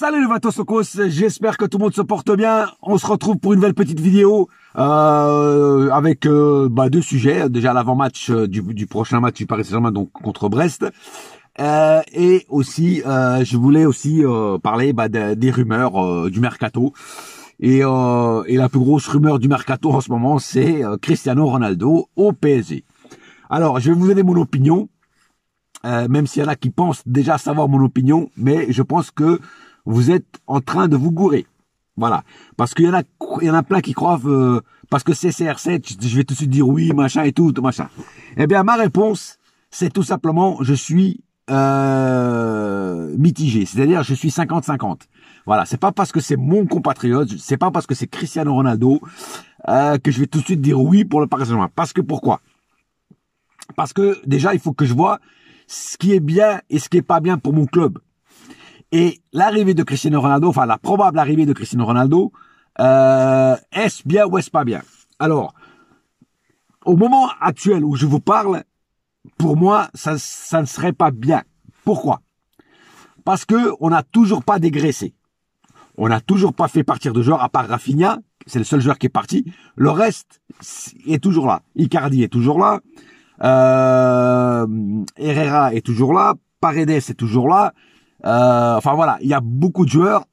Salut les Vatosokos, j'espère que tout le monde se porte bien. On se retrouve pour une nouvelle petite vidéo avec deux sujets. Déjà l'avant-match du prochain match du Paris Saint-Germain donc contre Brest. Et aussi, je voulais aussi parler des rumeurs du mercato. Et la plus grosse rumeur du mercato en ce moment, c'est Cristiano Ronaldo au PSG. Alors, je vais vous donner mon opinion. Même s'il y en a qui pensent déjà savoir mon opinion, mais je pense que vous êtes en train de vous gourer. Voilà. Parce qu'il y en a plein qui croient, parce que c'est CR7, je vais tout de suite dire oui, machin et tout, machin. Eh bien, ma réponse, c'est tout simplement, je suis mitigé. C'est-à-dire, je suis 50-50. Voilà. C'est pas parce que c'est mon compatriote, c'est pas parce que c'est Cristiano Ronaldo, que je vais tout de suite dire oui pour le Paris Saint-Germain. Parce que pourquoi? Parce que, déjà, il faut que je vois ce qui est bien et ce qui est pas bien pour mon club. Et l'arrivée de Cristiano Ronaldo, enfin la probable arrivée de Cristiano Ronaldo, est-ce bien ou est-ce pas bien? Alors, au moment actuel où je vous parle, pour moi, ça ne serait pas bien. Pourquoi? Parce que on n'a toujours pas dégraissé. On n'a toujours pas fait partir de joueurs, à part Rafinha, c'est le seul joueur qui est parti. Le reste est toujours là. Icardi est toujours là. Herrera est toujours là. Paredes est toujours là. Enfin voilà, il y a beaucoup de joueurs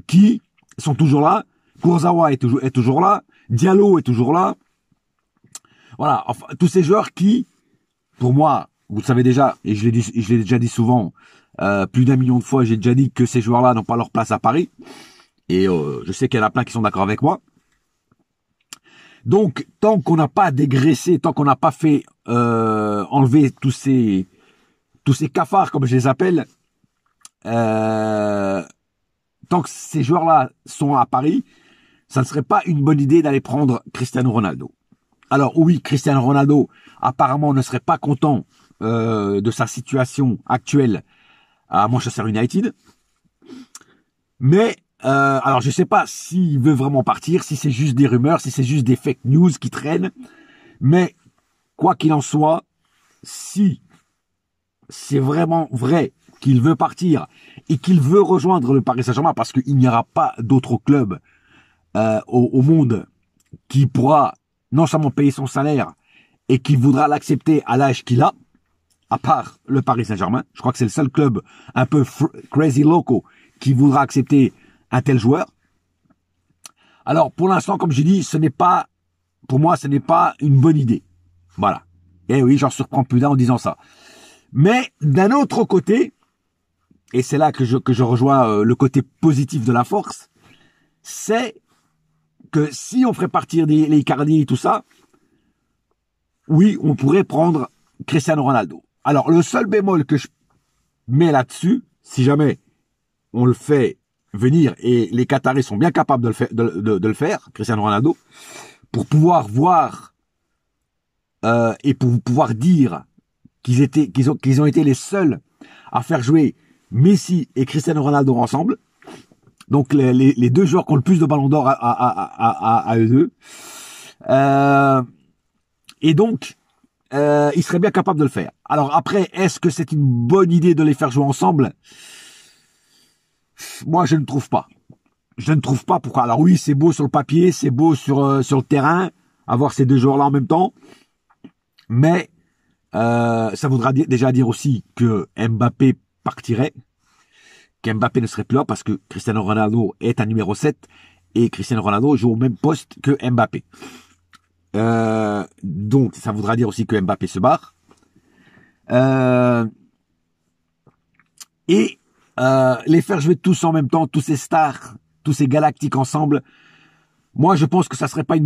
qui sont toujours là. Kurzawa est toujours là. Diallo est toujours là. Voilà, enfin, tous ces joueurs qui, pour moi, vous le savez déjà, et je l'ai déjà dit souvent, plus d'1 million de fois, j'ai déjà dit que ces joueurs-là n'ont pas leur place à Paris. Et je sais qu'il y en a plein qui sont d'accord avec moi. Donc, tant qu'on n'a pas dégraissé, tant qu'on n'a pas fait enlever tous ces cafards, comme je les appelle, tant que ces joueurs-là sont à Paris, ça ne serait pas une bonne idée d'aller prendre Cristiano Ronaldo. Alors oui, Cristiano Ronaldo apparemment ne serait pas content de sa situation actuelle à Manchester United, mais alors je sais pas s'il veut vraiment partir, si c'est juste des rumeurs, si c'est juste des fake news qui traînent, mais quoi qu'il en soit, si c'est vraiment vrai qu'il veut partir et qu'il veut rejoindre le Paris Saint-Germain, parce qu'il n'y aura pas d'autre club au monde qui pourra non seulement payer son salaire et qui voudra l'accepter à l'âge qu'il a, à part le Paris Saint-Germain. Je crois que c'est le seul club un peu crazy loco qui voudra accepter un tel joueur. Alors, pour l'instant, comme j'ai dit, pour moi, ce n'est pas une bonne idée. Voilà. Et oui, j'en surprends plus d'un en disant ça. Mais d'un autre côté, et c'est là que je rejoins le côté positif de la force, c'est que si on ferait partir les Icardi et tout ça, oui, on pourrait prendre Cristiano Ronaldo. Alors, le seul bémol que je mets là-dessus, si jamais on le fait venir, et les Qataris sont bien capables de le faire, Cristiano Ronaldo, pour pouvoir voir et pour pouvoir dire qu'ils ont été les seuls à faire jouer Messi et Cristiano Ronaldo ensemble. Donc les deux joueurs qui ont le plus de ballons d'or à eux deux. Et donc, ils seraient bien capables de le faire. Alors après, est-ce que c'est une bonne idée de les faire jouer ensemble? Moi, je ne trouve pas. Je ne trouve pas pourquoi. Alors oui, c'est beau sur le papier, c'est beau sur le terrain, avoir ces deux joueurs-là en même temps. Mais ça voudra déjà dire aussi que Mbappé partirait, qu'Mbappé ne serait plus là parce que Cristiano Ronaldo est un numéro 7 et Cristiano Ronaldo joue au même poste que Mbappé. Donc, ça voudra dire aussi que Mbappé se barre. Et les faire jouer tous en même temps, tous ces stars, tous ces galactiques ensemble, moi je pense que ça serait pas une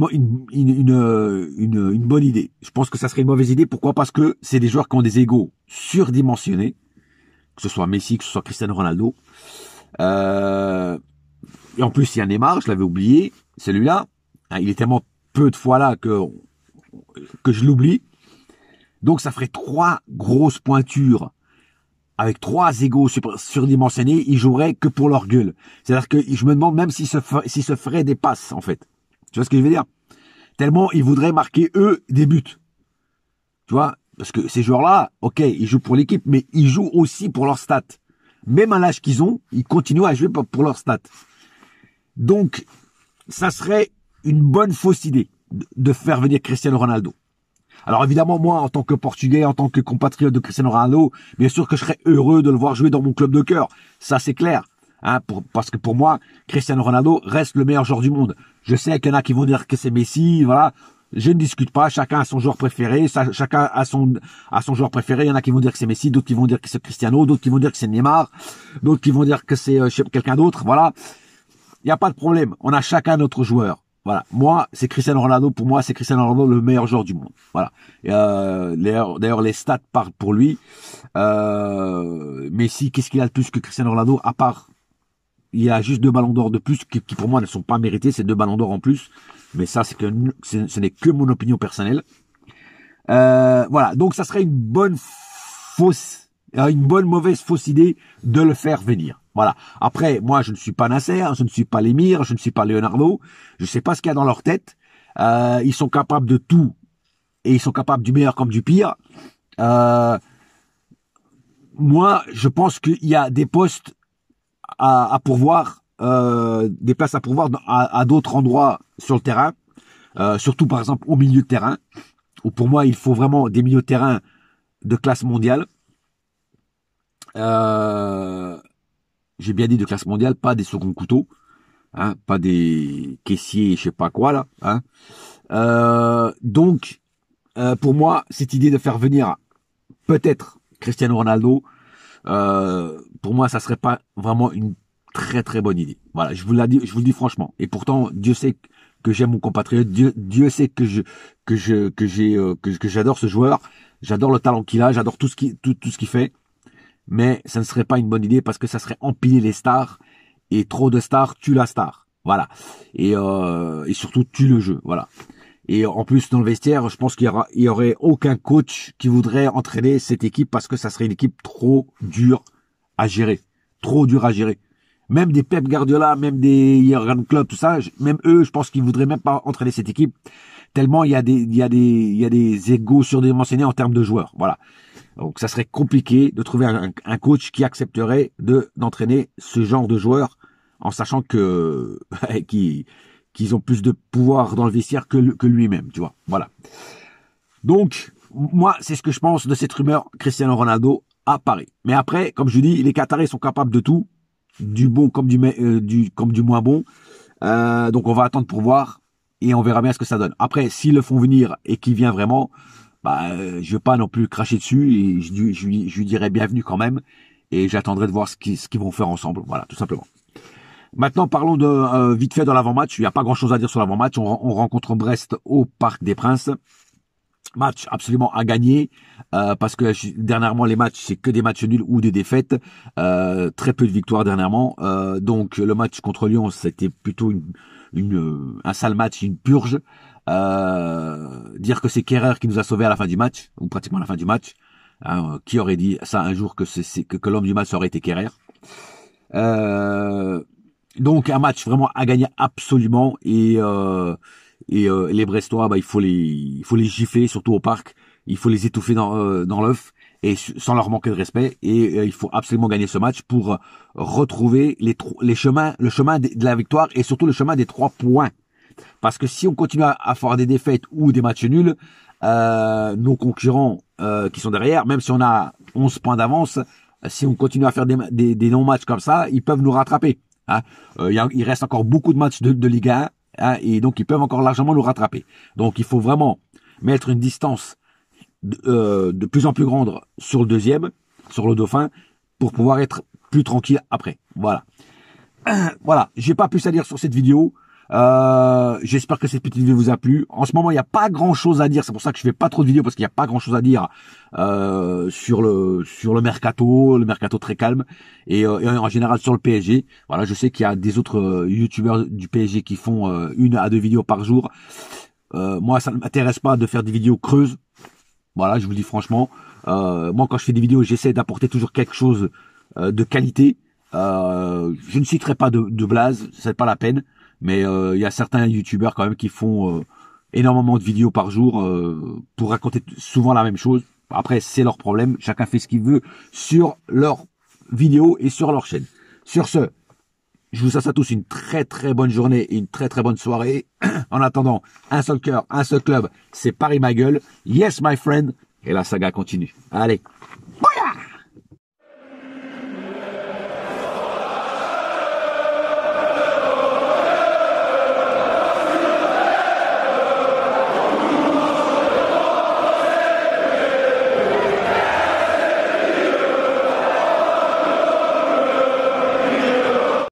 bonne idée. Je pense que ça serait une mauvaise idée. Pourquoi? Parce que c'est des joueurs qui ont des égos surdimensionnés, que ce soit Messi, que ce soit Cristiano Ronaldo. Et en plus, il y a Neymar, je l'avais oublié, celui-là. Il est tellement peu de fois là que je l'oublie. Donc ça ferait 3 grosses pointures avec 3 égos surdimensionnés. Ils joueraient que pour leur gueule. C'est-à-dire que je me demande même s'ils se feraient des passes, en fait. Tu vois ce que je veux dire? Tellement ils voudraient marquer, eux, des buts. Tu vois? Parce que ces joueurs-là, ok, ils jouent pour l'équipe, mais ils jouent aussi pour leurs stats. même à l'âge qu'ils ont, ils continuent à jouer pour leurs stats. Donc, ça serait une bonne fausse idée de faire venir Cristiano Ronaldo. Alors évidemment, moi, en tant que Portugais, en tant que compatriote de Cristiano Ronaldo, bien sûr que je serais heureux de le voir jouer dans mon club de cœur. Ça, c'est clair. Hein, parce que pour moi, Cristiano Ronaldo reste le meilleur joueur du monde. Je sais qu'il y en a qui vont dire que c'est Messi, voilà. Je ne discute pas, chacun a son joueur préféré, chacun a son joueur préféré. Il y en a qui vont dire que c'est Messi, d'autres qui vont dire que c'est Cristiano, d'autres qui vont dire que c'est Neymar, d'autres qui vont dire que c'est quelqu'un d'autre, voilà. Il n'y a pas de problème, on a chacun notre joueur. Voilà, moi, c'est Cristiano Ronaldo. Pour moi, c'est Cristiano Ronaldo le meilleur joueur du monde. Voilà. D'ailleurs, les stats parlent pour lui. Messi, qu'est-ce qu'il a de plus que Cristiano Ronaldo, à part, il y a juste 2 ballons d'or de plus qui pour moi ne sont pas mérités, c'est 2 ballons d'or en plus. Mais ça, ce n'est que mon opinion personnelle. Voilà, donc ça serait une bonne mauvaise fausse idée de le faire venir. Voilà. Après, moi, je ne suis pas Nasser, je ne suis pas l'émir, je ne suis pas Leonardo. Je ne sais pas ce qu'il y a dans leur tête. Ils sont capables de tout et ils sont capables du meilleur comme du pire. Moi, je pense qu'il y a des postes à pourvoir, des places à pourvoir à d'autres endroits sur le terrain, surtout par exemple au milieu de terrain, où pour moi, il faut vraiment des milieux de terrain de classe mondiale. J'ai bien dit de classe mondiale, pas des seconds couteaux, hein, pas des caissiers, je sais pas quoi là. Hein. Donc, pour moi, cette idée de faire venir peut-être Cristiano Ronaldo, pour moi, ça serait pas vraiment une très très bonne idée. Voilà, je vous le dis franchement. Et pourtant, Dieu sait que j'aime mon compatriote, Dieu sait que j'adore ce joueur, j'adore le talent qu'il a, j'adore tout ce qu'il fait. Mais ça ne serait pas une bonne idée parce que ça serait empiler les stars et trop de stars tue la star. Voilà. Et surtout tue le jeu. Voilà. Et en plus dans le vestiaire, je pense qu'il y aurait aucun coach qui voudrait entraîner cette équipe parce que ça serait une équipe trop dure à gérer. Trop dure à gérer. Même des Pep Guardiola, même des Jürgen Klopp, tout ça, même eux, je pense qu'ils voudraient même pas entraîner cette équipe tellement il y a des égos surdimensionnés en termes de joueurs. Voilà. Donc ça serait compliqué de trouver un coach qui accepterait d'entraîner ce genre de joueurs en sachant que qu'ils ont plus de pouvoir dans le vestiaire que lui-même, tu vois. Voilà. Donc moi, c'est ce que je pense de cette rumeur Cristiano Ronaldo à Paris. Mais après, comme je dis, les Qataris sont capables de tout, du bon comme du moins bon. Donc on va attendre pour voir et on verra bien ce que ça donne. Après, s'ils le font venir et qu'il vient vraiment, je vais pas non plus cracher dessus et je lui dirai bienvenue quand même et j'attendrai de voir ce qu'ils vont faire ensemble. Voilà, tout simplement. Maintenant, parlons de vite fait de l'avant-match. Il n'y a pas grand-chose à dire sur l'avant-match. On rencontre Brest au Parc des Princes. Match absolument à gagner parce que dernièrement les matchs c'est que des matchs nuls ou des défaites. Très peu de victoires dernièrement. Donc le match contre Lyon c'était plutôt un sale match, une purge. Dire que c'est Kerrer qui nous a sauvés à la fin du match, ou pratiquement à la fin du match. Hein, qui aurait dit ça un jour que l'homme du match aurait été Kerrer. Donc un match vraiment à gagner absolument et les Brestois, il faut les gifler, surtout au parc. Il faut les étouffer dans l'œuf et sans leur manquer de respect. Et il faut absolument gagner ce match pour retrouver le chemin de la victoire et surtout le chemin des 3 points. Parce que si on continue à faire des défaites ou des matchs nuls, nos concurrents qui sont derrière, même si on a 11 points d'avance, si on continue à faire des non-matchs comme ça, ils peuvent nous rattraper. Hein. Il reste encore beaucoup de matchs de Ligue 1, hein, et donc ils peuvent encore largement nous rattraper. Donc il faut vraiment mettre une distance de plus en plus grande sur le deuxième, sur le Dauphin, pour pouvoir être plus tranquille après. Voilà. Voilà, j'ai pas plus à dire sur cette vidéo. J'espère que cette petite vidéo vous a plu. En ce moment, il n'y a pas grand chose à dire. C'est pour ça que je fais pas trop de vidéos parce qu'il n'y a pas grand chose à dire sur le mercato très calme et en général sur le PSG. Voilà, je sais qu'il y a des autres youtubeurs du PSG qui font 1 à 2 vidéos par jour. Moi, ça ne m'intéresse pas de faire des vidéos creuses. Voilà, je vous le dis franchement. Moi, quand je fais des vidéos, j'essaie d'apporter toujours quelque chose de qualité. Je ne citerai pas de blaze, c'est pas la peine. Mais il y a certains youtubeurs quand même qui font énormément de vidéos par jour pour raconter souvent la même chose. Après, c'est leur problème. Chacun fait ce qu'il veut sur leur vidéo et sur leur chaîne. Sur ce, je vous souhaite à tous une très très bonne journée et une très très bonne soirée. En attendant, un seul cœur, un seul club, c'est Paris ma gueule. Yes my friend. Et la saga continue. Allez. Bouya!